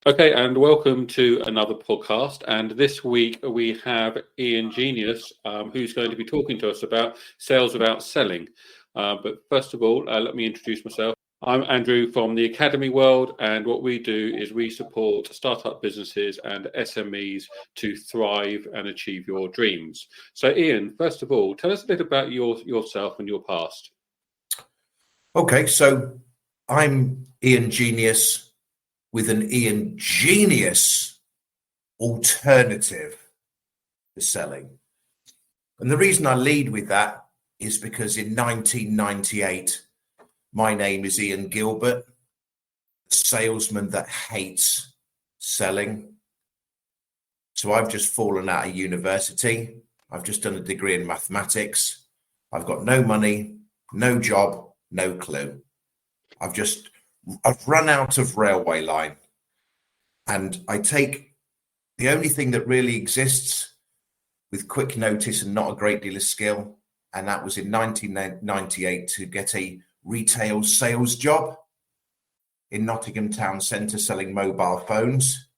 Okay, and welcome to another podcast. And this week we have Ian Genius, who's going to be talking to us about sales without selling. But first of all, let me introduce myself. I'm Andrew from the Academy World, and what we do is we support startup businesses and SMEs to thrive and achieve your dreams. So, Ian, first of all, tell us a bit about yourself and your past. Okay, so I'm Ian Genius with an Ian Genius alternative to selling. And the reason I lead with that is because in 1998, my name is Ian Gilbert, the salesman that hates selling. So I've just fallen out of university. I've just done a degree in mathematics. I've got no money, no job, no clue. I've run out of railway line, and I take the only thing that really exists with quick notice and not a great deal of skill, and that was in 1998 to get a retail sales job in Nottingham Town Centre selling mobile phones.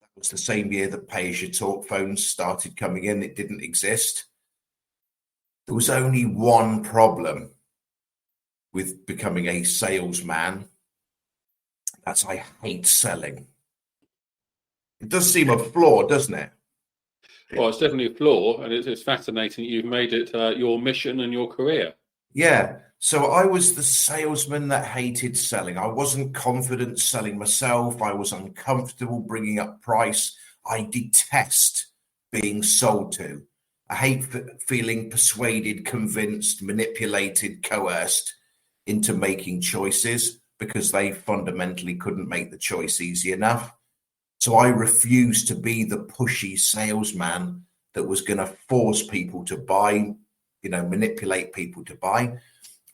That was the same year that pay-as-you-talk phones started coming in. It didn't exist. There was only one problem with becoming a salesman. That's I hate selling. It does seem a flaw, doesn't it? Well, it's definitely a flaw, and it's fascinating you've made it your mission and your career. Yeah. So I was the salesman that hated selling. I wasn't confident selling myself. I was uncomfortable bringing up price. I detest being sold to. I hate feeling persuaded, convinced, manipulated, coerced into making choices because they fundamentally couldn't make the choice easy enough. So I refused to be the pushy salesman that was going to force people to buy, manipulate people to buy.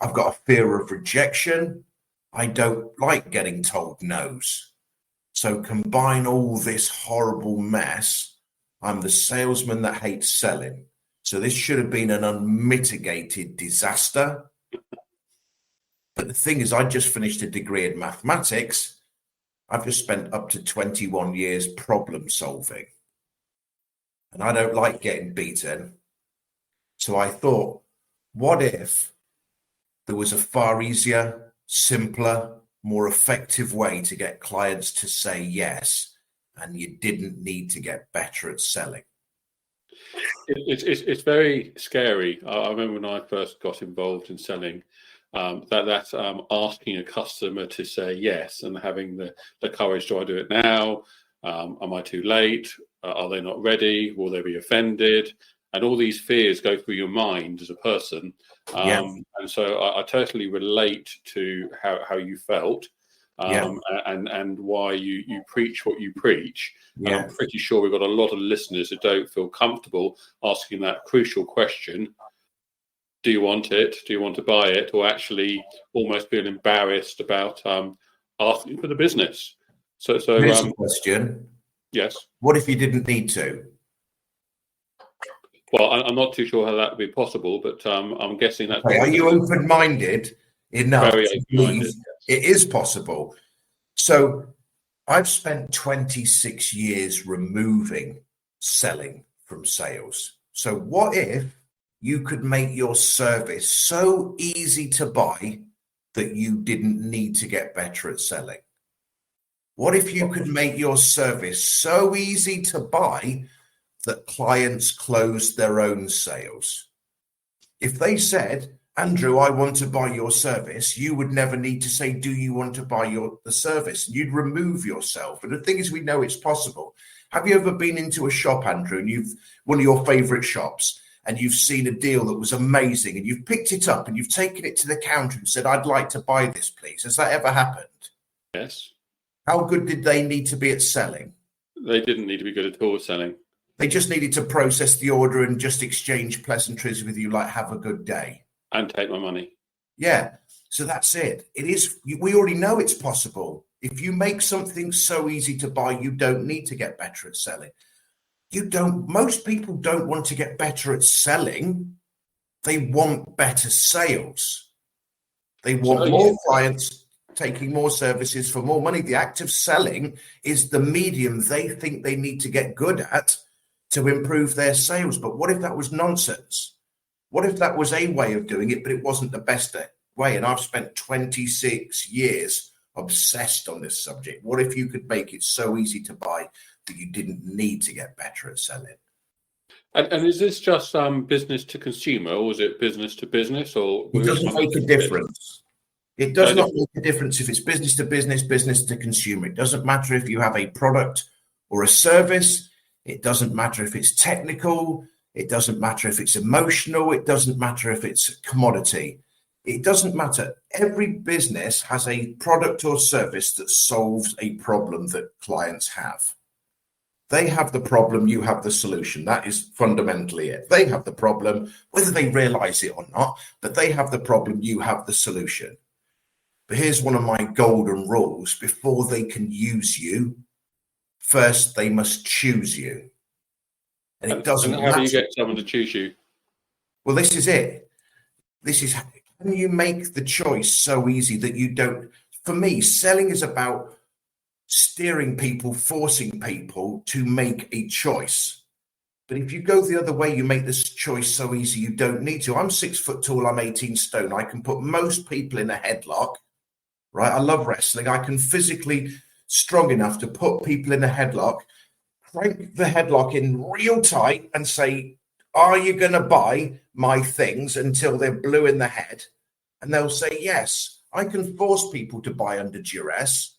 I've got a fear of rejection. I don't like getting told no's. So combine all this horrible mess. I'm the salesman that hates selling. So this should have been an unmitigated disaster. But the thing is, I just finished a degree in mathematics. I've just spent up to 21 years problem solving. And I don't like getting beaten. So I thought, what if there was a far easier, simpler, more effective way to get clients to say yes, and you didn't need to get better at selling? It's very scary. I remember when I first got involved in selling, that's asking a customer to say yes and having the courage. Do I do it now? Am I too late? Are they not ready? Will they be offended? And all these fears go through your mind as a person. And so I totally relate to how you felt. And why you preach what you preach. And I'm pretty sure we've got a lot of listeners who don't feel comfortable asking that crucial question. Do you want it? Do you want to buy it? Or actually almost being embarrassed about asking for the business. So here's a question. Yes. What if you didn't need to? Well, I'm not too sure how that would be possible, but I'm guessing that. Okay. Are you open-minded enough to believe it is possible? So I've spent 26 years removing selling from sales. So what if you could make your service so easy to buy that you didn't need to get better at selling? What if you could make your service so easy to buy that clients closed their own sales? If they said, Andrew, I want to buy your service, you would never need to say, do you want to buy the service? You'd remove yourself. And the thing is, we know it's possible. Have you ever been into a shop, Andrew, and one of your favorite shops, and you've seen a deal that was amazing, and you've picked it up and you've taken it to the counter and said, I'd like to buy this, please? Has that ever happened? Yes. How good did they need to be at selling? They didn't need to be good at all at selling. They just needed to process the order and just exchange pleasantries with you, like, have a good day. And take my money. Yeah. So that's it. We already know it's possible. If you make something so easy to buy, you don't need to get better at selling. Most people don't want to get better at selling. They want better sales. They want more clients taking more services for more money. The act of selling is the medium they think they need to get good at to improve their sales. But what if that was nonsense? What if that was a way of doing it, but it wasn't the best way? And I've spent 26 years obsessed on this subject. What if you could make it so easy to buy that you didn't need to get better at selling? And is this just business to consumer, or is it business to business? Or it doesn't make a difference. It does not make a difference if it's business to business, business to consumer. It doesn't matter if you have a product or a service. It doesn't matter if it's technical. It doesn't matter if it's emotional. It doesn't matter if it's a commodity. It doesn't matter. Every business has a product or service that solves a problem that clients have. They have the problem, you have the solution. That is fundamentally it. They have the problem, whether they realize it or not, but they have the problem, you have the solution. But here's one of my golden rules. Before they can use you, first they must choose you. And it doesn't matter. How do you get someone to choose you? Well, this is it. This is, can you make the choice so easy that you don't? For me, selling is about steering people, forcing people to make a choice. But if you go the other way, you make this choice so easy you don't need to. I'm 6 foot tall, I'm 18 stone. I can put most people in a headlock, right? I love wrestling. I can physically strong enough to put people in a headlock, crank the headlock in real tight and say, are you going to buy my things until they're blue in the head? And they'll say, yes. I can force people to buy under duress,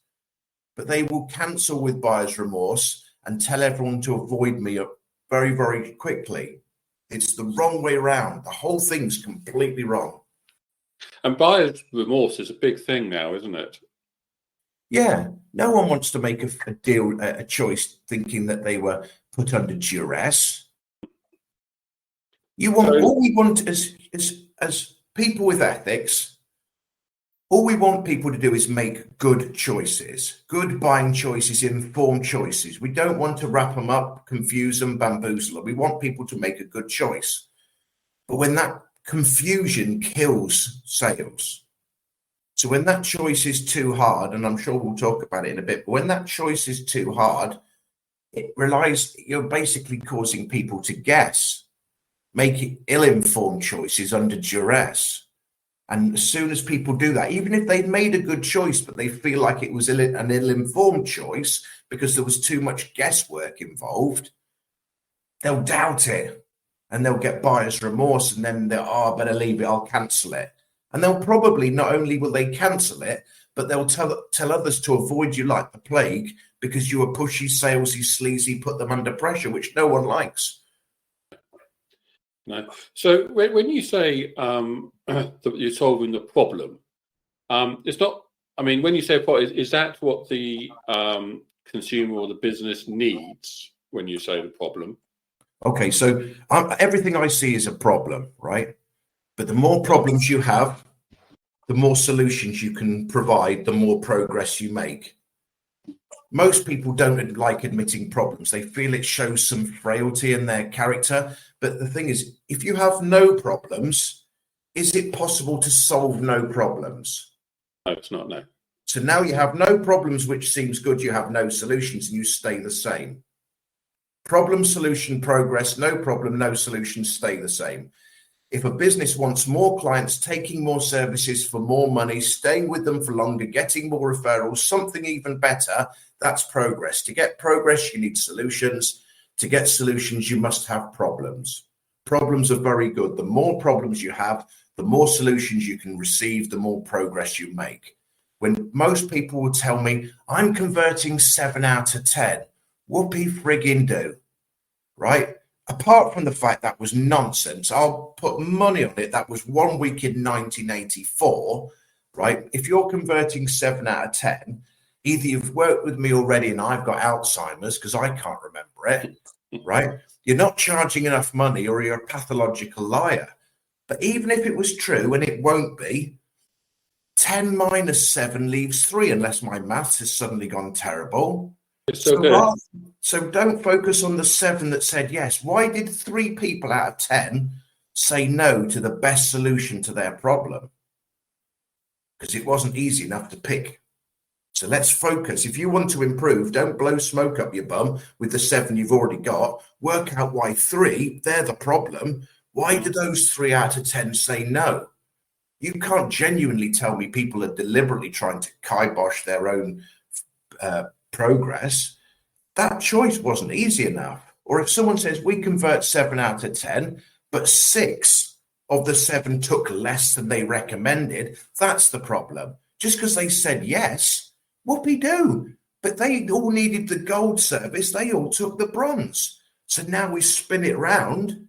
but they will cancel with buyer's remorse and tell everyone to avoid me very, very quickly. It's the wrong way around. The whole thing's completely wrong. And buyer's remorse is a big thing now, isn't it? Yeah. No one wants to make a deal, a choice, thinking that they were put under duress. All we want as people with ethics, all we want people to do is make good choices, good buying choices, informed choices. We don't want to wrap them up, confuse them, bamboozle them. We want people to make a good choice. But when that confusion kills sales, so when that choice is too hard, and I'm sure we'll talk about it in a bit, but when that choice is too hard, you're basically causing people to guess, make ill-informed choices under duress. And as soon as people do that, even if they've made a good choice, but they feel like it was an ill-informed choice because there was too much guesswork involved, they'll doubt it and they'll get buyer's remorse, and then I better leave it, I'll cancel it. And they'll probably, not only will they cancel it, but they'll tell others to avoid you like the plague because you were pushy, salesy, sleazy, put them under pressure, which no one likes. No. So when you say that you're solving the problem, it's not. I mean, when you say problem, is that what the consumer or the business needs when you say the problem? Okay, so everything I see is a problem, right? But the more problems you have, the more solutions you can provide, the more progress you make. Most people don't like admitting problems. They feel it shows some frailty in their character. But the thing is, if you have no problems, is it possible to solve no problems? No, it's not, no. So now you have no problems, which seems good. You have no solutions and you stay the same. Problem, solution, progress, no problem, no solution, stay the same. If a business wants more clients, taking more services for more money, staying with them for longer, getting more referrals, something even better, that's progress. To get progress, you need solutions. To get solutions, you must have problems. Problems are very good. The more problems you have, the more solutions you can receive, the more progress you make. When most people will tell me, I'm converting 7 out of 10, whoopee friggin' do, right? Apart from the fact that was nonsense, I'll put money on it. That was 1 week in 1984, right? If you're converting 7 out of 10, either you've worked with me already and I've got Alzheimer's because I can't remember it, right? You're not charging enough money or you're a pathological liar. But even if it was true, and it won't be, 10 minus 7 leaves 3, unless my maths has suddenly gone terrible. So don't focus on the 7 that said yes. Why did 3 people out of 10 say no to the best solution to their problem? because it wasn't easy enough to pick. So let's focus. If you want to improve, don't blow smoke up your bum with the 7 you've already got. Work out why 3, they're the problem. Why do those 3 out of 10 say no? You can't genuinely tell me people are deliberately trying to kibosh their own progress. That choice wasn't easy enough. Or if someone says we convert 7 out of 10, but 6 of the 7 took less than they recommended, that's the problem. Just because they said yes, whoopee-doo. But they all needed the gold service. They all took the bronze. So now we spin it round.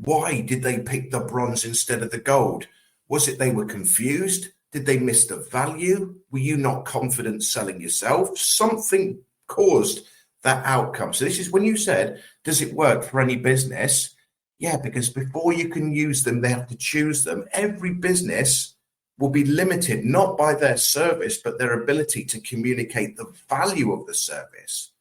Why did they pick the bronze instead of the gold? Was it they were confused? Did they miss the value? Were you not confident selling yourself? Something caused that outcome. So this is when you said, does it work for any business? Yeah, because before you can use them, they have to choose them. Every business will be limited, not by their service, but their ability to communicate the value of the service.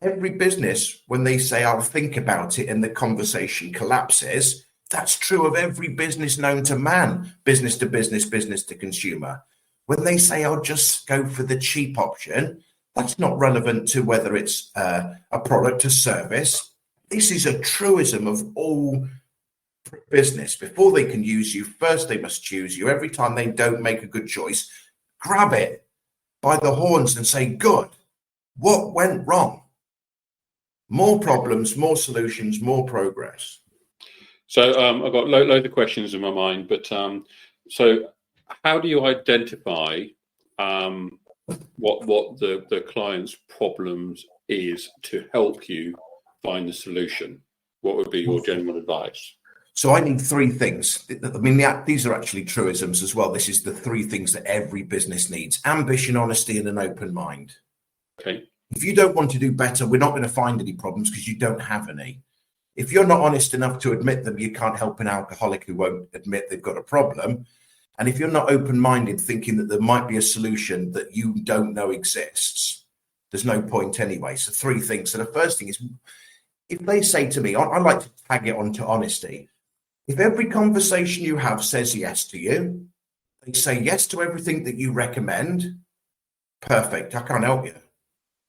Every business, when they say, I'll think about it, and the conversation collapses, that's true of every business known to man, business to business, business to consumer. When they say, I'll just go for the cheap option, that's not relevant to whether it's a product or service. This is a truism of all business. Before they can use you, first they must choose you. Every time they don't make a good choice, grab it by the horns and say, good, what went wrong? More problems, more solutions, more progress. So I've got loads of questions in my mind, but so how do you identify what the client's problems is to help you find the solution? What would be your general advice? So I need 3 things. I mean, these are actually truisms as well. This is the 3 things that every business needs: ambition, honesty, and an open mind. Okay. If you don't want to do better, we're not going to find any problems because you don't have any. If you're not honest enough to admit them, you can't help an alcoholic who won't admit they've got a problem. And if you're not open-minded, thinking that there might be a solution that you don't know exists, there's no point anyway. So 3 things. So the first thing is, if they say to me, I like to tag it onto honesty. If every conversation you have says yes to you, they say yes to everything that you recommend, perfect, I can't help you.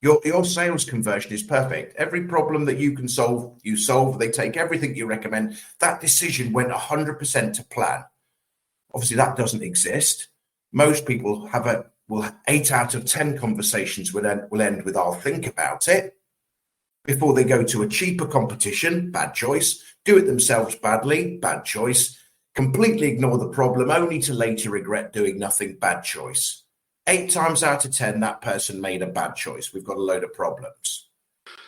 Your sales conversion is perfect. Every problem that you can solve, you solve. They take everything you recommend. That decision went 100% to plan. Obviously, that doesn't exist. Most people have 8 out of 10 conversations will end with "I'll think about it" before they go to a cheaper competition. Bad choice. Do it themselves badly. Bad choice. Completely ignore the problem, only to later regret doing nothing. Bad choice. 8 times out of 10, that person made a bad choice. We've got a load of problems.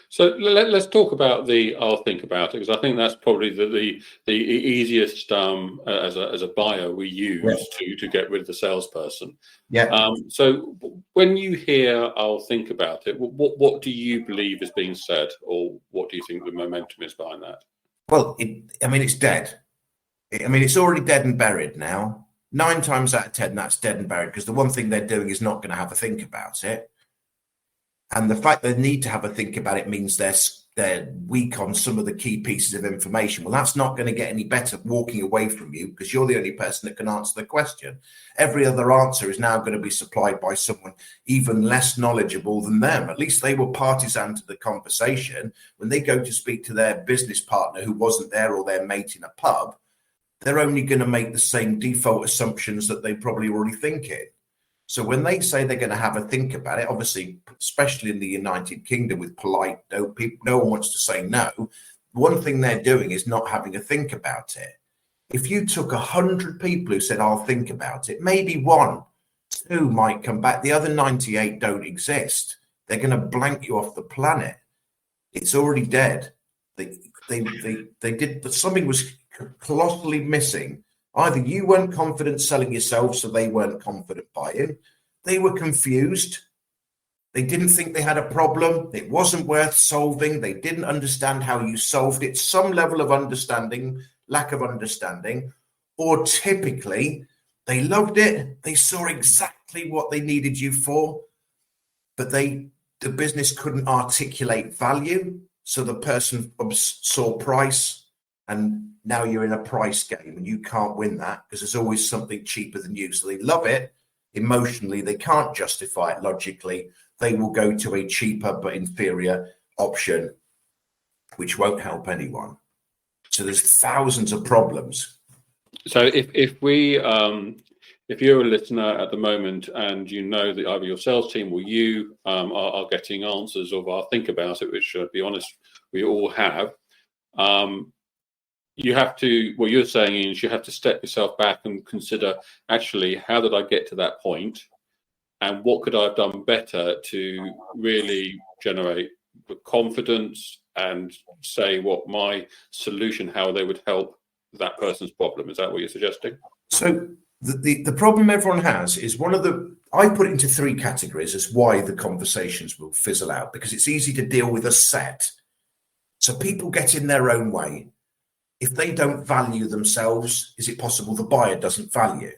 So let's talk about the "I'll think about it," because I think that's probably the easiest as a buyer we use to get rid of the salesperson. Yeah. So when you hear "I'll think about it," what do you believe is being said, or what do you think the momentum is behind that? Well, it's dead. It's already dead and buried now. 9 times out of 10, that's dead and buried, because the one thing they're doing is not going to have a think about it. And the fact they need to have a think about it means they're weak on some of the key pieces of information. Well, that's not going to get any better walking away from you, because you're the only person that can answer the question. Every other answer is now going to be supplied by someone even less knowledgeable than them. At least they were partisan to the conversation. When they go to speak to their business partner who wasn't there, or their mate in a pub, they're only going to make the same default assumptions that they probably already thinking. So when they say they're going to have a think about it, obviously, especially in the United Kingdom with polite, no one wants to say no. One thing they're doing is not having a think about it. If you took 100 people who said, "I'll think about it," maybe 1, 2 might come back. The other 98 don't exist. They're going to blank you off the planet. It's already dead. They did, but something was colossally missing. Either you weren't confident selling yourself, so they weren't confident buying. They were confused. They didn't think they had a problem. It wasn't worth solving. They didn't understand how you solved it. Some level of understanding, lack of understanding, or typically they loved it. They saw exactly what they needed you for, but the business couldn't articulate value. So the person saw price, And now you're in a price game and you can't win that because there's always something cheaper than you. So they love it emotionally. They can't justify it logically. They will go to a cheaper but inferior option, which won't help anyone. So there's thousands of problems. So if you're a listener at the moment and you know that either your sales team or you are getting answers or are think about it, which, to be honest, we all have, you have to, what you're saying is you have to step yourself back and consider, actually, how did I get to that point? And what could I have done better to really generate the confidence and say what my solution, how they would help that person's problem? Is that what you're suggesting? So the problem everyone has is I put it into three categories as why the conversations will fizzle out, because it's easy to deal with a set. So people get in their own way. If they don't value themselves, is it possible the buyer doesn't value?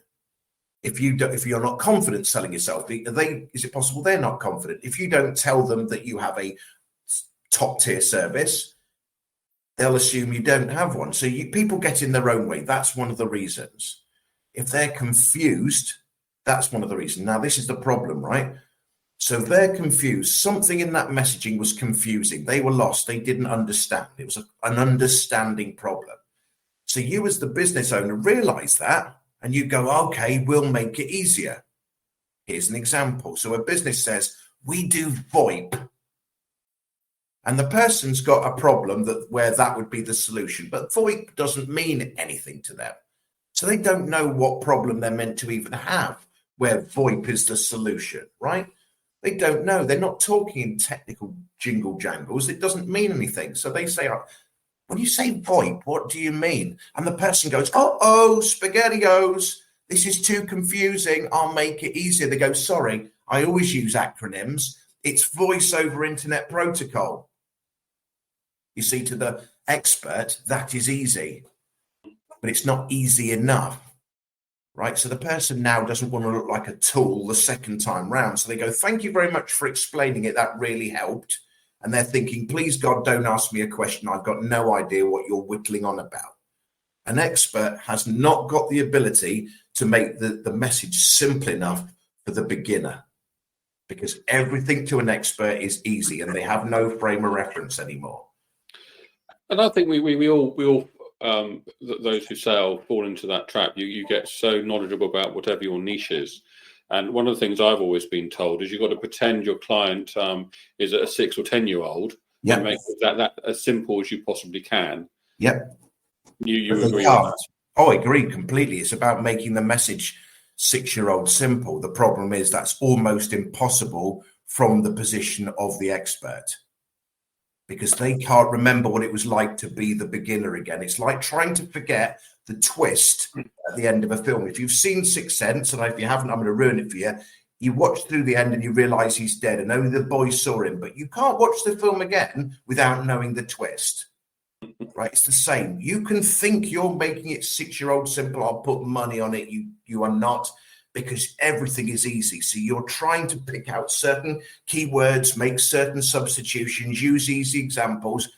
If you're not confident selling yourself, is it possible they're not confident? If you don't tell them that you have a top tier service, they'll assume you don't have one. So people get in their own way. That's one of the reasons. If they're confused, that's one of the reasons. Now, this is the problem, right? So if they're confused, something in that messaging was confusing. They were lost. They didn't understand. It was an understanding problem. So you as the business owner realize that, and you go, okay, we'll make it easier. Here's an example. So a business says, we do VoIP. And the person's got a problem where that would be the solution. But VoIP doesn't mean anything to them. So they don't know what problem they're meant to even have, where VoIP is the solution, right? They don't know. They're not talking in technical jingle jangles. It doesn't mean anything. So they say, when you say VoIP, what do you mean? And the person goes, SpaghettiOs. This is too confusing. I'll make it easier. They go, sorry, I always use acronyms. It's Voice over Internet Protocol. You see, to the expert, that is easy, but it's not easy enough. Right, so the person now doesn't want to look like a tool the second time round. So they go, thank you very much for explaining it. That really helped. And they're thinking, please, God, don't ask me a question. I've got no idea what you're whittling on about. An expert has not got the ability to make the message simple enough for the beginner, because everything to an expert is easy and they have no frame of reference anymore. And I think we all those who sell fall into that trap. You get so knowledgeable about whatever your niche is, and one of the things I've always been told is you've got to pretend your client is a 6 or 10-year-old. Yep. And make that as simple as you possibly can. Yep. You agree with that? Oh, I agree completely. It's about making the message 6-year-old simple. The problem is that's almost impossible from the position of the expert, because they can't remember what it was like to be the beginner again. It's like trying to forget the twist at the end of a film. If you've seen Sixth Sense, and if you haven't, I'm going to ruin it for you. You watch through the end and you realize he's dead and only the boy saw him, but you can't watch the film again without knowing the twist. Right? It's the same. You can think you're making it 6-year-old simple. I'll put money on it. You are not, because everything is easy. So you're trying to pick out certain keywords, make certain substitutions, use easy examples.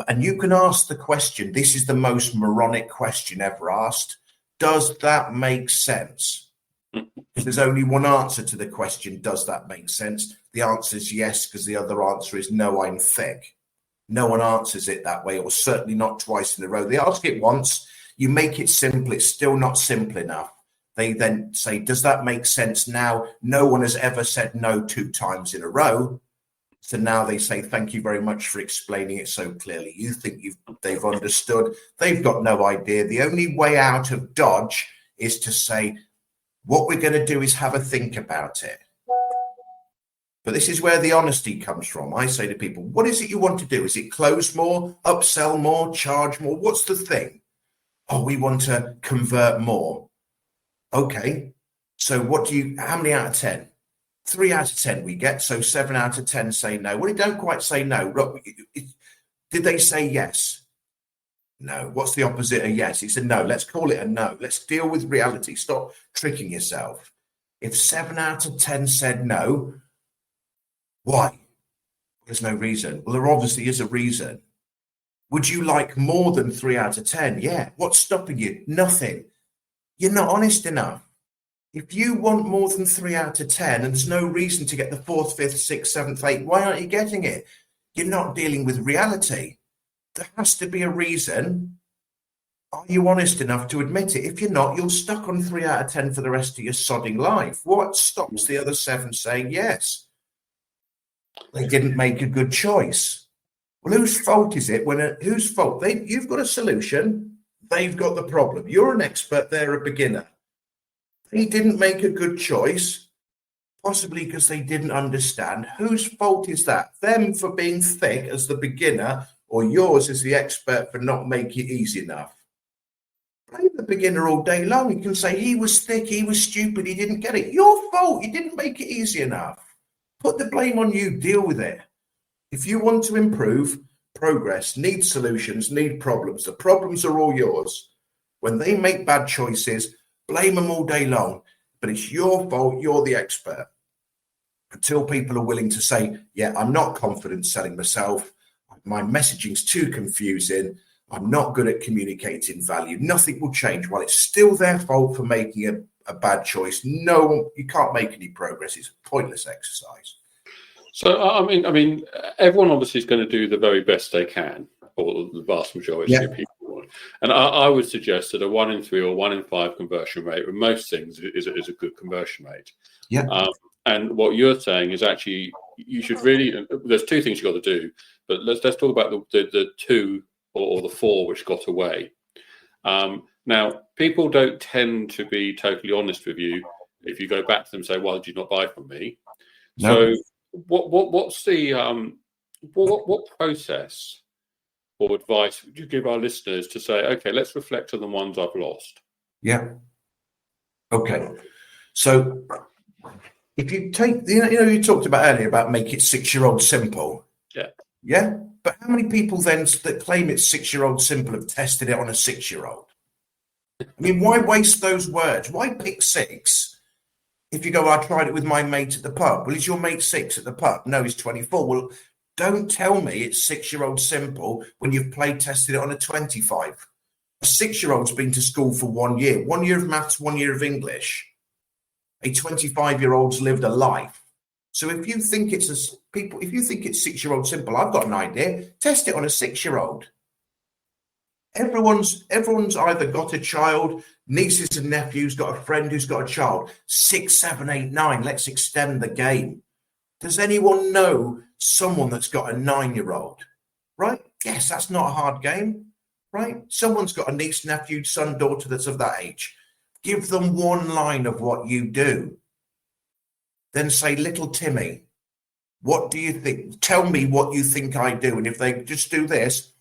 And you can ask the question, this is the most moronic question ever asked. Does that make sense? Because there's only one answer to the question, does that make sense? The answer is yes, because the other answer is no, I'm thick. No one answers it that way, or certainly not twice in a row. They ask it once, you make it simple, it's still not simple enough. They then say, does that make sense? Now, no one has ever said no 2 times in a row. So now they say, thank you very much for explaining it so clearly. You think they've understood. They've got no idea. The only way out of dodge is to say, what we're going to do is have a think about it. But this is where the honesty comes from. I say to people, what is it you want to do? Is it close more, upsell more, charge more? What's the thing? Oh, we want to convert more. Okay, so how many out of 10? 3 out of 10 we get, so 7 out of 10 say no. Well, they don't quite say no. Did they say yes? No. What's the opposite of yes? It's a no. Let's call it a no. Let's deal with reality. Stop tricking yourself. If 7 out of 10 said no, why? There's no reason. Well, there obviously is a reason. Would you like more than 3 out of 10? Yeah. What's stopping you? Nothing. You're not honest enough. If you want more than 3 out of 10 and there's no reason to get the 4th, 5th, 6th, 7th, 8th, why aren't you getting it? You're not dealing with reality. There has to be a reason. Are you honest enough to admit it? If you're not, you're stuck on 3 out of 10 for the rest of your sodding life. What stops the other 7 saying yes? They didn't make a good choice. Well, whose fault is it? Whose fault? You've got a solution. They've got the problem. You're an expert. They're a beginner. They didn't make a good choice, possibly because they didn't understand. Whose fault is that? Them for being thick as the beginner, or yours as the expert for not making it easy enough? Blame the beginner all day long. You can say he was thick, he was stupid, he didn't get it. Your fault. You didn't make it easy enough. Put the blame on you. Deal with it. If you want to improve, progress, need solutions, need problems, the problems are all yours. When they make bad choices, blame them all day long, but it's your fault. You're the expert. Until people are willing to say, yeah, I'm not confident selling myself. My messaging's too confusing. I'm not good at communicating value. Nothing will change. While it's still their fault for making a bad choice, no, you can't make any progress. It's a pointless exercise. So, I mean, everyone obviously is going to do the very best they can, or the vast majority of people would. And I would suggest that a 1 in 3 or 1 in 5 conversion rate with most things is a good conversion rate. Yeah. And what you're saying is actually you should really. There's 2 things you got to do, but let's talk about the 2 or the 4 which got away. Now, people don't tend to be totally honest with you if you go back to them and say, "Why did you not buy from me?" No. So, what's the what process or advice would you give our listeners to say, okay, let's reflect on the ones I've lost? Yeah. Okay. So if you take, you talked about earlier about make it 6-year-old simple. Yeah. Yeah. But how many people then that claim it's 6-year-old simple have tested it on a 6-year-old? I mean, why waste those words? Why pick 6? If you go, I tried it with my mate at the pub. Well, is your mate 6 at the pub? No, he's 24. Well, don't tell me it's 6-year-old simple when you've play tested it on a 25. A 6-year-old's been to school for 1 year. 1 year of maths, 1 year of English. A 25-year-old's lived a life. So if you think it's 6-year-old simple, I've got an idea. Test it on a 6-year-old. Everyone's either got a child, nieces and nephews, got a friend who's got a child. 6, 7, 8, 9. Let's extend the game. Does anyone know someone that's got a 9-year-old? Right? Yes, that's not a hard game. Right? Someone's got a niece, nephew, son, daughter that's of that age. Give them one line of what you do. Then say, little Timmy, what do you think? Tell me what you think I do. And if they just do this,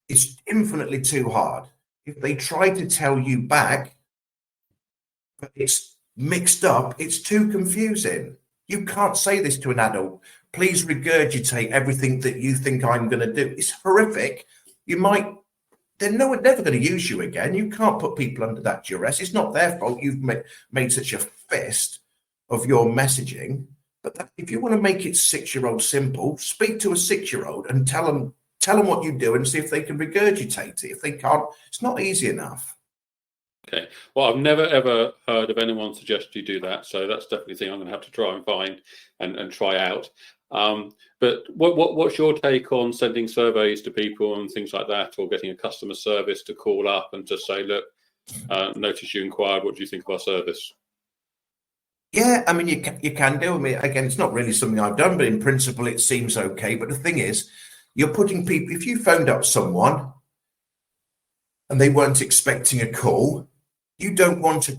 it's infinitely too hard. If they try to tell you back, but it's mixed up, it's too confusing. You can't say this to an adult. Please regurgitate everything that you think I'm going to do. It's horrific. They're never going to use you again. You can't put people under that duress. It's not their fault you've made such a fist of your messaging. But if you want to make it 6-year-old simple, speak to a 6-year-old and tell them what you do and see if they can regurgitate it. If they can't, it's not easy enough. Okay. Well, I've never, ever heard of anyone suggest you do that. So that's definitely a thing I'm going to have to try and find and try out. But what's your take on sending surveys to people and things like that, or getting a customer service to call up and to say, look, notice you inquired, what do you think of our service? Yeah, I mean, you can do. I mean, again, it's not really something I've done, but in principle, it seems okay. But the thing is, you're putting people, if you phoned up someone and they weren't expecting a call, you don't want a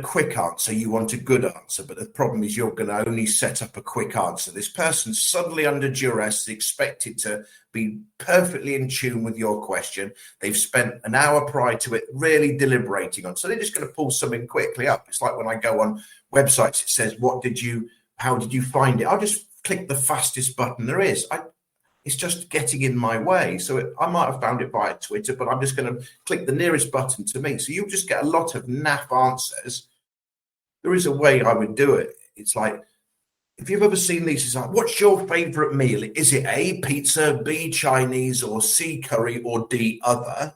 quick answer, you want a good answer. But the problem is you're going to only set up a quick answer. This person's suddenly under duress, expected to be perfectly in tune with your question. They've spent an hour prior to it really deliberating on. So they're just going to pull something quickly up. It's like when I go on websites, it says, how did you find it? I'll just click the fastest button there is. It's just getting in my way. So I might have found it via Twitter, but I'm just going to click the nearest button to me. So you'll just get a lot of naff answers. There is a way I would do it. It's like, if you've ever seen these, it's like, what's your favorite meal? Is it A, pizza, B, Chinese, or C, curry, or D, other?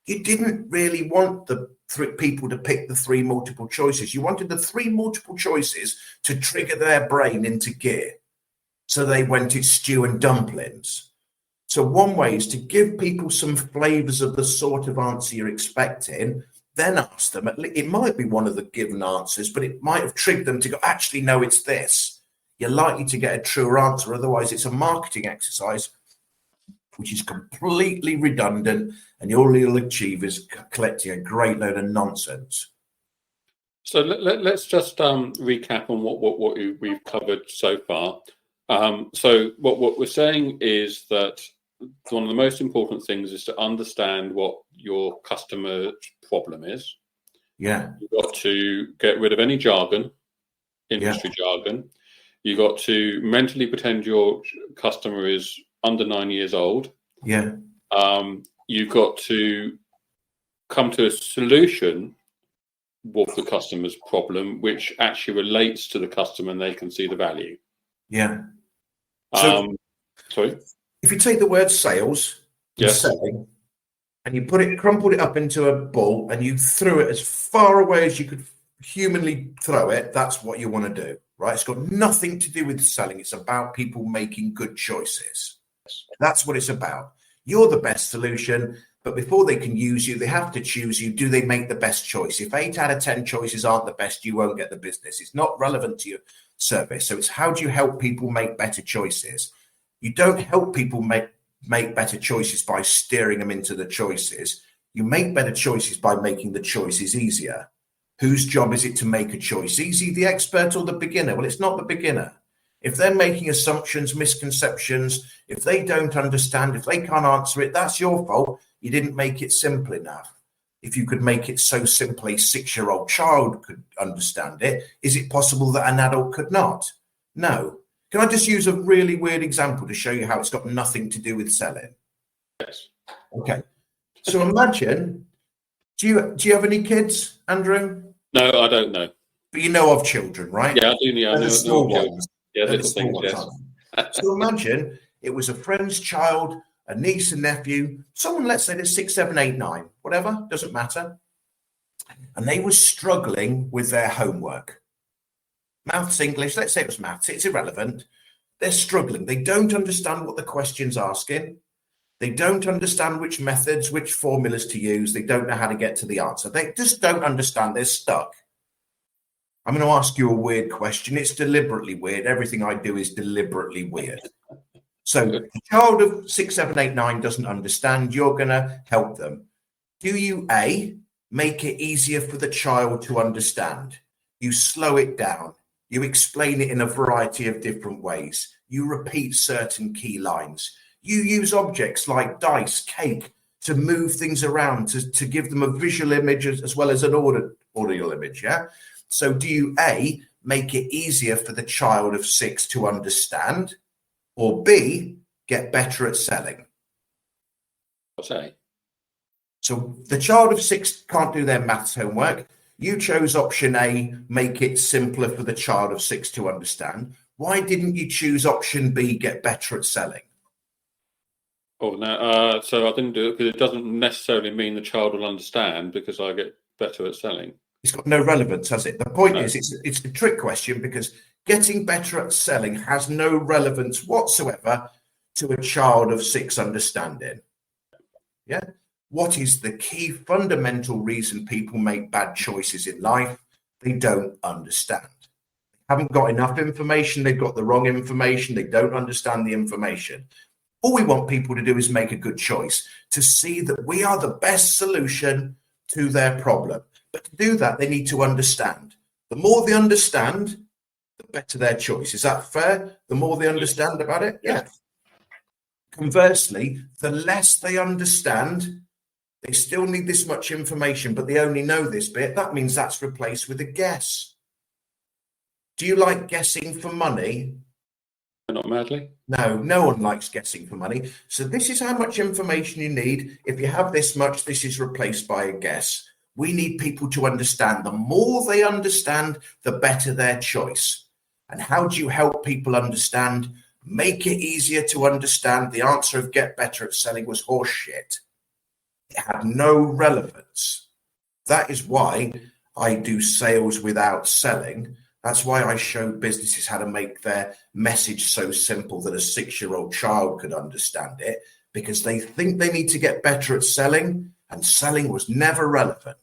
You didn't really want the people to pick the three multiple choices. You wanted the three multiple choices to trigger their brain into gear. So they went, it's stew and dumplings. So one way is to give people some flavors of the sort of answer you're expecting, then ask them, it might be one of the given answers, but it might have triggered them to go, actually, no, it's this. You're likely to get a truer answer. Otherwise, it's a marketing exercise, which is completely redundant, and all you'll achieve is collecting a great load of nonsense. So let's just recap on what we've covered so far. So what we're saying is that one of the most important things is to understand what your customer's problem is. Yeah. You've got to get rid of any jargon, industry jargon. You've got to mentally pretend your customer is under 9 years old. Yeah. You've got to come to a solution with the customer's problem, which actually relates to the customer and they can see the value. Yeah. So, sorry? If you take the word sales and selling and you crumpled it up into a ball and you threw it as far away as you could humanly throw it, that's what you want to do, right? It's got nothing to do with selling. It's about people making good choices. That's what it's about. You're the best solution, but before they can use you, they have to choose you. Do they make the best choice? If 8 out of 10 choices aren't the best, you won't get the business. It's not relevant to your service. So it's how do you help people make better choices? You don't help people make better choices by steering them into the choices. You make better choices by making the choices easier. Whose job is it to make a choice? Easy, the expert or the beginner? Well, it's not the beginner. If they're making assumptions, misconceptions, if they don't understand, if they can't answer it, that's your fault. You didn't make it simple enough. If you could make it so simple a 6-year-old child could understand it, is it possible that an adult could not? No. Can I just use a really weird example to show you how it's got nothing to do with selling? Yes. Okay. So imagine, do you have any kids, Andrew? No, I don't know. But you know of children, right? Yeah, I do. Yeah, I know small children. ones. Yeah, little things, yes. So imagine it was a friend's child, a niece and nephew, someone, let's say they're 6, 7, 8, 9, whatever, doesn't matter. And they were struggling with their homework. Maths, English, let's say it was maths, it's irrelevant. They're struggling. They don't understand what the question's asking. They don't understand which methods, which formulas to use. They don't know how to get to the answer. They just don't understand. They're stuck. I'm going to ask you a weird question. It's deliberately weird. Everything I do is deliberately weird. So the child of 6, 7, 8, 9 doesn't understand. You're going to help them. Do you, A, make it easier for the child to understand? You slow it down. You explain it in a variety of different ways. You repeat certain key lines. You use objects like dice, cake, to move things around, to give them a visual image as well as an audio image, yeah? So do you, A, make it easier for the child of 6 to understand, or B, get better at selling? I'll say. So the child of 6 can't do their maths homework. You chose option A, make it simpler for the child of 6 to understand. Why didn't you choose option B, get better at selling? Oh, no. So I didn't do it because it doesn't necessarily mean the child will understand because I get better at selling. It's got no relevance, has it? The point is, it's a trick question because getting better at selling has no relevance whatsoever to a child of 6 understanding. Yeah. What is the key fundamental reason people make bad choices in life? They don't understand. They haven't got enough information. They've got the wrong information. They don't understand the information. All we want people to do is make a good choice, to see that we are the best solution to their problem. But to do that, they need to understand. The more they understand, the better their choice. Is that fair? The more they understand about it? Yeah. Conversely, the less they understand, they still need this much information, but they only know this bit. That means that's replaced with a guess. Do you like guessing for money? Not madly. No, no one likes guessing for money. So this is how much information you need. If you have this much, this is replaced by a guess. We need people to understand. The more they understand, the better their choice. And how do you help people understand? Make it easier to understand. The answer of get better at selling was horse shit. It had no relevance. That is why I do sales without selling. That's why I show businesses how to make their message so simple that a 6-year-old child could understand it, because they think they need to get better at selling, and selling was never relevant.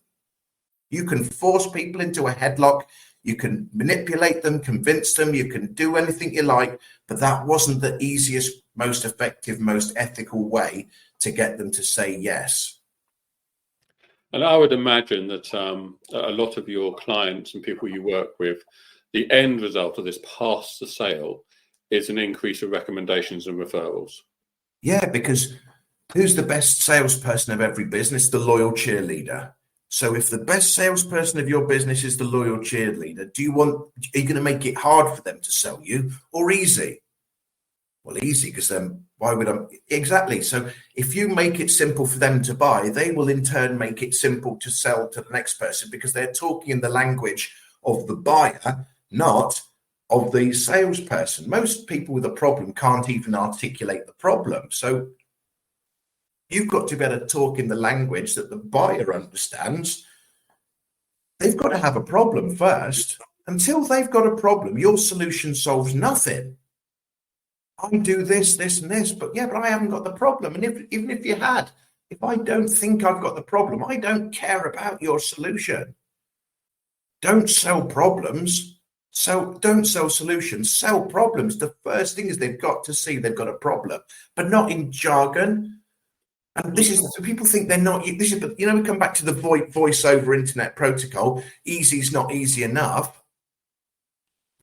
You can force people into a headlock, you can manipulate them, convince them, you can do anything you like, but that wasn't the easiest, most effective, most ethical way to get them to say yes. And I would imagine that a lot of your clients and people you work with, the end result of this past the sale is an increase of recommendations and referrals. Yeah, because who's the best salesperson of every business? The loyal cheerleader. So if the best salesperson of your business is the loyal cheerleader, are you going to make it hard for them to sell you, or easy? Well, easy, because then why would I? Exactly. So if you make it simple for them to buy, they will in turn make it simple to sell to the next person, because they're talking in the language of the buyer, not of the salesperson. Most people with a problem can't even articulate the problem. So you've got to be able to talk in the language that the buyer understands. They've got to have a problem first. Until they've got a problem, your solution solves nothing. I do this, this, and this, but I haven't got the problem. And even if you had, if I don't think I've got the problem, I don't care about your solution. Don't sell problems. Don't sell solutions, sell problems. The first thing is they've got to see they've got a problem, but not in jargon. And this is, so people think they're not, this is, we come back to the voice over internet protocol. Easy is not easy enough.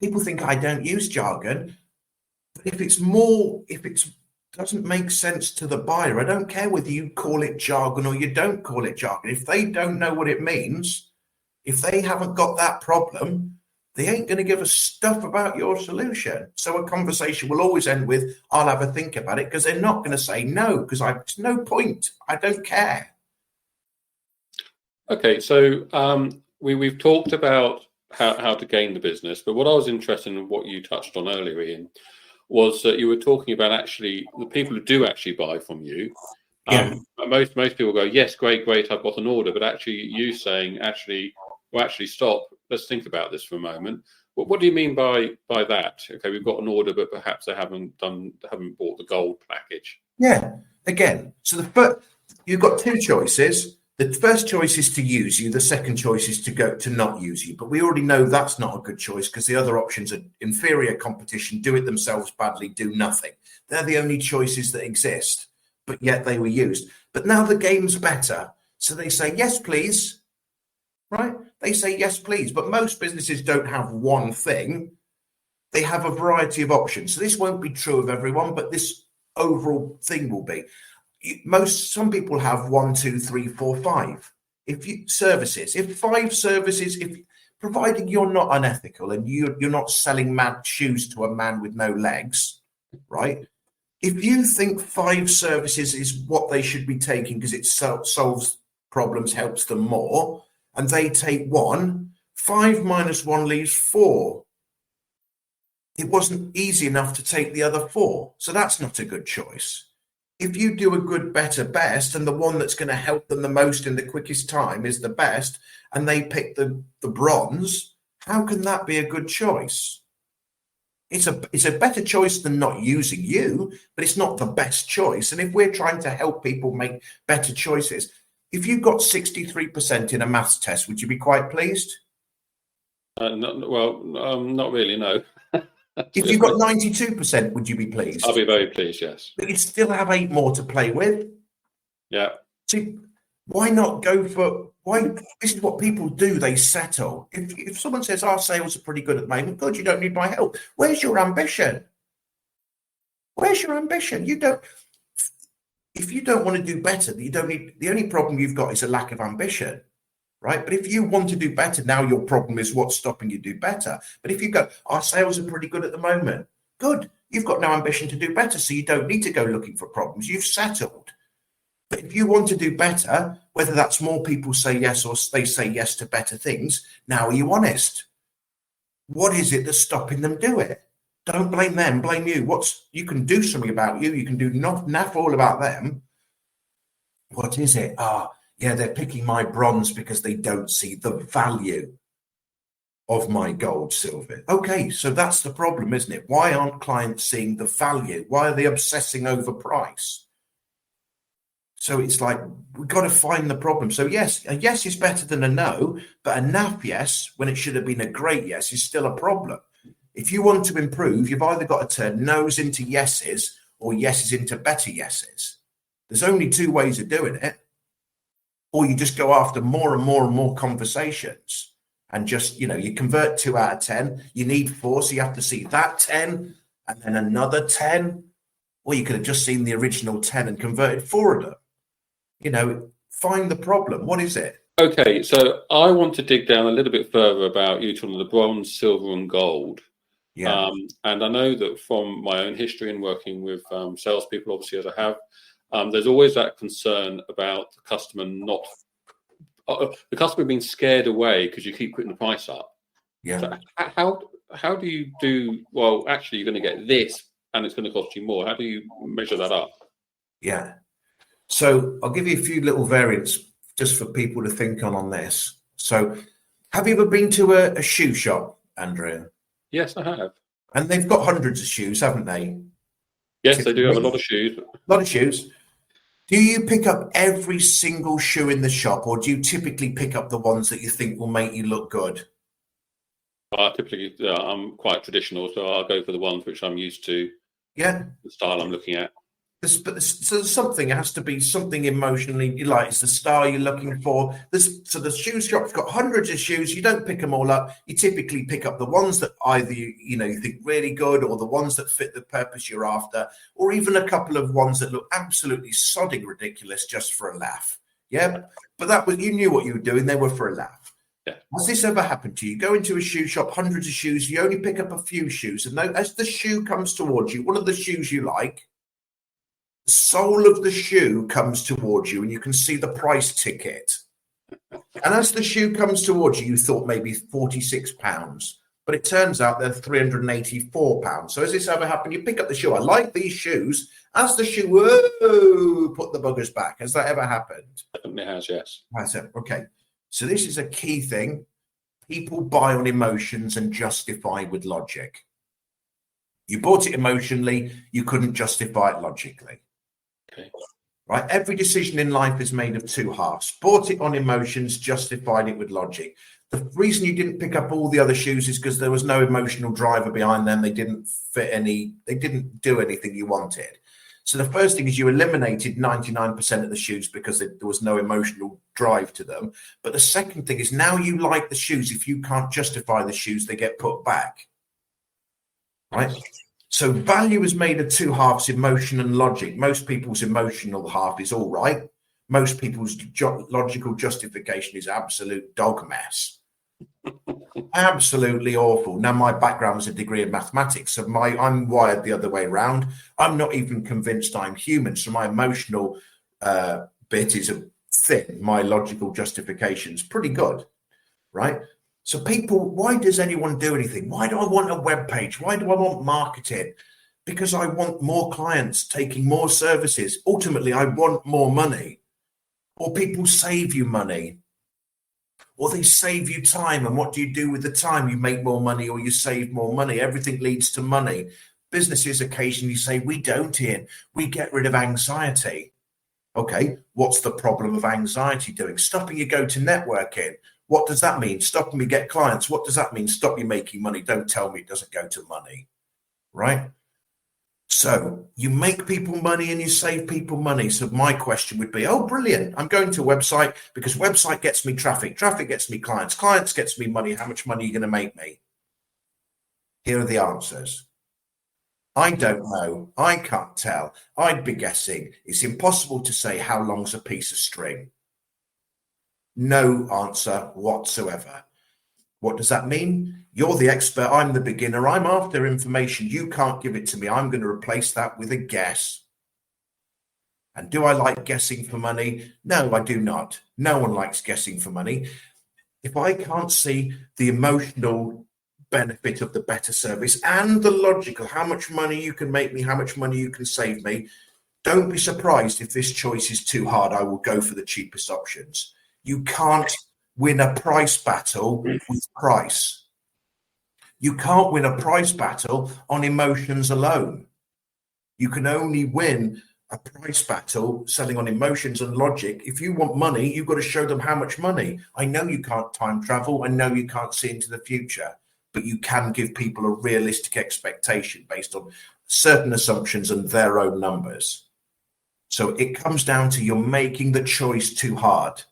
People think I don't use jargon. But if it doesn't make sense to the buyer, I don't care whether you call it jargon or you don't call it jargon. If they don't know what it means, if they haven't got that problem, they ain't going to give a stuff about your solution. So a conversation will always end with, I'll have a think about it, because they're not going to say no, because there's no point. I don't care. Okay, so we've talked about how to gain the business, but what I was interested in, what you touched on earlier, Ian, was that you were talking about actually the people who do actually buy from you. Most people go, yes, great, I've got an order, but actually you saying, stop, let's think about this for a moment. What do you mean by that? Okay, we've got an order, but perhaps they haven't bought the gold package. Yeah, again, so you've got two choices. The first choice is to use you. The second choice is to not use you. But we already know that's not a good choice, because the other options are inferior competition, do it themselves badly, do nothing. They're the only choices that exist, but yet they were used. But now the game's better. So they say, yes, please. Right? They say, yes, please. But most businesses don't have one thing. They have a variety of options. So this won't be true of everyone, but this overall thing will be. Some people have 1, 2, 3, 4, 5. If 5 services, providing you're not unethical and you're not selling mad shoes to a man with no legs, right? If you think 5 services is what they should be taking because it solves problems, helps them more, and they take 1, 5 minus 1 leaves 4. It wasn't easy enough to take the other 4, so that's not a good choice. If you do a good, better, best, and the one that's going to help them the most in the quickest time is the best, and they pick the bronze, how can that be a good choice? It's a better choice than not using you, but it's not the best choice. And if we're trying to help people make better choices, if you got 63% in a maths test, would you be quite pleased? Not really, no. If you got 92%, would you be pleased? I'll be very pleased, yes. But you'd still have 8 more to play with. Yeah. See, why not go for, this is what people do, they settle. If someone says our sales are pretty good at the moment, God, you don't need my help. Where's your ambition? Where's your ambition? If you don't want to do better, you don't need, the only problem you've got is a lack of ambition. Right? But if you want to do better, now your problem is what's stopping you do better. But if you go, our sales are pretty good at the moment, good. You've got no ambition to do better, so you don't need to go looking for problems. You've settled. But if you want to do better, whether that's more people say yes or they say yes to better things, now are you honest? What is it that's stopping them do it? Don't blame them, blame you. You can do something about you. You can do naff all about them. What is it? Yeah, they're picking my bronze because they don't see the value of my gold, silver. Okay, so that's the problem, isn't it? Why aren't clients seeing the value? Why are they obsessing over price? So it's like, we've got to find the problem. So yes, a yes is better than a no, but a naff yes, when it should have been a great yes, is still a problem. If you want to improve, you've either got to turn no's into yeses or yeses into better yeses. There's only two ways of doing it. Or you just go after more and more and more conversations and just, you convert 2 out of 10. You need 4, so you have to see that 10 and then another 10. Or you could have just seen the original 10 and converted 4 of them. Find the problem. What is it? Okay, so I want to dig down a little bit further about you talking the bronze, silver, and gold. Yeah. And I know that from my own history and working with salespeople, obviously, as I have, there's always that concern about the customer being scared away because you keep putting the price up. Yeah. So how do you do? Well, actually, you're going to get this, and it's going to cost you more. How do you measure that up? Yeah. So I'll give you a few little variants just for people to think on this. So, have you ever been to a shoe shop, Andrea? Yes, I have. And they've got hundreds of shoes, haven't they? Yes, they do have a lot of shoes. A lot of shoes. Do you pick up every single shoe in the shop, or do you typically pick up the ones that you think will make you look good? Typically, I'm quite traditional, so I'll go for the ones which I'm used to. Yeah. The style I'm looking at. So something has to be something emotionally you like. It's the style you're looking for. So the shoe shop's got hundreds of shoes. You don't pick them all up. You typically pick up the ones that either you think really good, or the ones that fit the purpose you're after, or even a couple of ones that look absolutely sodding ridiculous just for a laugh. Yeah, but you knew what you were doing. They were for a laugh. Yeah. Has this ever happened to you? Go into a shoe shop, hundreds of shoes. You only pick up a few shoes, and as the shoe comes towards you, one of the shoes you like, the sole of the shoe comes towards you and you can see the price ticket. And as the shoe comes towards you, you thought maybe £46, but it turns out they're £384. So has this ever happened? You pick up the shoe. I like these shoes. As the shoe, whoa, put the buggers back. Has that ever happened? It has, yes. That's it. Okay. So this is a key thing. People buy on emotions and justify with logic. You bought it emotionally. You couldn't justify it logically. Okay. Right. Every decision in life is made of two halves. Bought it on emotions, justified it with logic. The reason you didn't pick up all the other shoes is because there was no emotional driver behind them. They didn't they didn't do anything you wanted. So the first thing is you eliminated 99% of the shoes because there was no emotional drive to them. But the second thing is now you like the shoes. If you can't justify the shoes, they get put back. Right. So value is made of two halves, emotion and logic. Most people's emotional half is all right. Most people's logical justification is absolute dog mess. Absolutely awful. Now, my background was a degree in mathematics, so I'm wired the other way around. I'm not even convinced I'm human, so my emotional bit is a thin. My logical justification is pretty good, right? So people, why does anyone do anything? Why do I want a web page? Why do I want marketing? Because I want more clients taking more services. Ultimately, I want more money. Or people save you money. Or they save you time. And what do you do with the time? You make more money or you save more money. Everything leads to money. Businesses occasionally say, we don't, Ian. We get rid of anxiety. Okay, what's the problem of anxiety doing? Stopping you go to networking. What does that mean? Stopping me get clients. What does that mean? Stop you making money. Don't tell me it doesn't go to money, right? So you make people money and you save people money. So my question would be, oh, brilliant. I'm going to a website because website gets me traffic. Traffic gets me clients. Clients gets me money. How much money are you going to make me? Here are the answers. I don't know. I can't tell. I'd be guessing. It's impossible to say how long's a piece of string. No answer whatsoever. What does that mean? You're the expert. I'm the beginner. I'm after information. You can't give it to me. I'm going to replace that with a guess. And do I like guessing for money? No, I do not. No one likes guessing for money. If I can't see the emotional benefit of the better service and the logical, how much money you can make me, how much money you can save me, don't be surprised if this choice is too hard. I will go for the cheapest options. You can't win a price battle with price. You can't win a price battle on emotions alone. You can only win a price battle selling on emotions and logic. If you want money, you've got to show them how much money. I know you can't time travel. I know you can't see into the future, but you can give people a realistic expectation based on certain assumptions and their own numbers. So it comes down to you're making the choice too hard.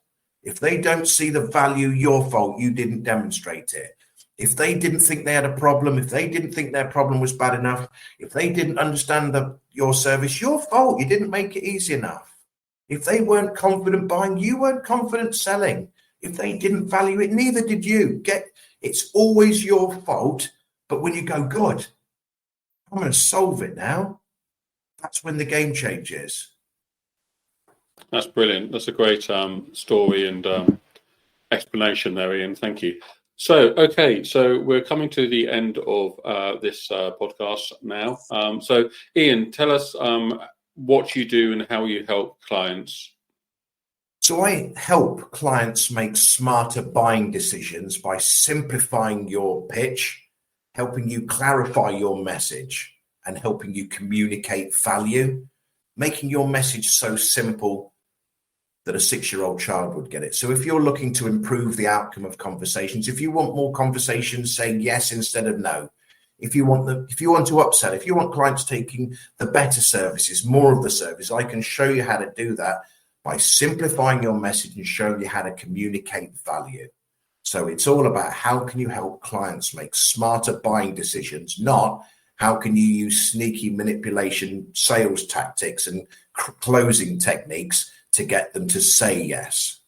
If they don't see the value, your fault, you didn't demonstrate it. If they didn't think they had a problem, if they didn't think their problem was bad enough, if they didn't understand your service, your fault, you didn't make it easy enough. If they weren't confident buying, you weren't confident selling. If they didn't value it, neither did you. It's always your fault. But when you go, good, I'm going to solve it now, that's when the game changes. That's brilliant. That's a great story and explanation there, Ian. Thank you. So we're coming to the end of this podcast now. So, Ian, tell us what you do and how you help clients. So I help clients make smarter buying decisions by simplifying your pitch, helping you clarify your message, and helping you communicate value, making your message so simple that a 6-year-old child would get it. So if you're looking to improve the outcome of conversations, if you want more conversations saying yes instead of no, if you want to upsell, if you want clients taking the better services, more of the service, I can show you how to do that by simplifying your message and showing you how to communicate value. So it's all about how can you help clients make smarter buying decisions, not how can you use sneaky manipulation, sales tactics and closing techniques to get them to say yes.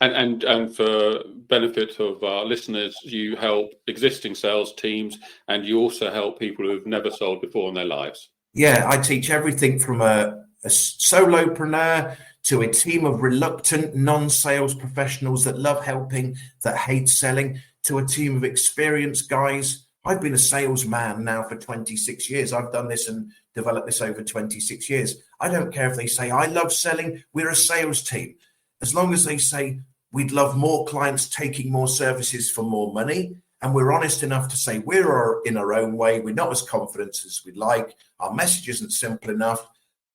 And for benefit of our listeners, you help existing sales teams and you also help people who've never sold before in their lives. Yeah, I teach everything from a solopreneur to a team of reluctant non-sales professionals that love helping, that hate selling, to a team of experienced guys. I've been a salesman now for 26 years. I've done this and developed this over 26 years. I don't care if they say, I love selling, we're a sales team. As long as they say, we'd love more clients taking more services for more money, and we're honest enough to say we're in our own way, we're not as confident as we'd like, our message isn't simple enough,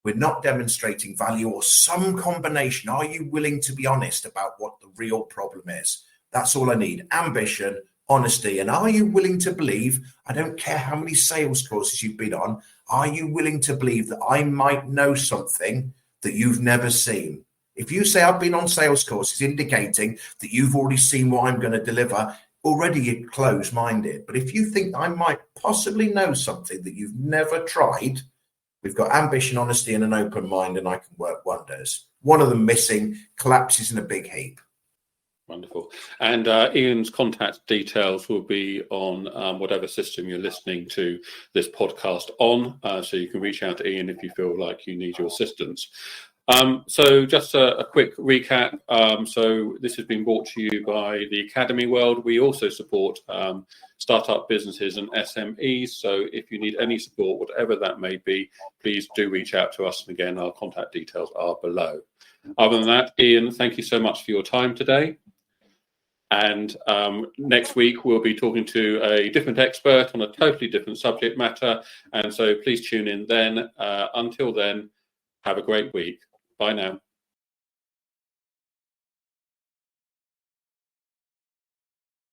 we're not demonstrating value, or some combination. Are you willing to be honest about what the real problem is? That's all I need. Ambition, honesty. And are you willing to believe, I don't care how many sales courses you've been on, are you willing to believe that I might know something that you've never seen? If you say I've been on sales courses indicating that you've already seen what I'm going to deliver, already you're closed-minded. But if you think I might possibly know something that you've never tried, we've got ambition, honesty, and an open mind, and I can work wonders. One of them missing collapses in a big heap. Wonderful. And Ian's contact details will be on whatever system you're listening to this podcast on, so you can reach out to Ian if you feel like you need your assistance. So just a quick recap. So this has been brought to you by the Academy World. We also support startup businesses and SMEs. So if you need any support, whatever that may be, please do reach out to us. And again, our contact details are below. Other than that, Ian, thank you so much for your time today. And next week, we'll be talking to a different expert on a totally different subject matter. And so please tune in then. Until then, have a great week. Bye now.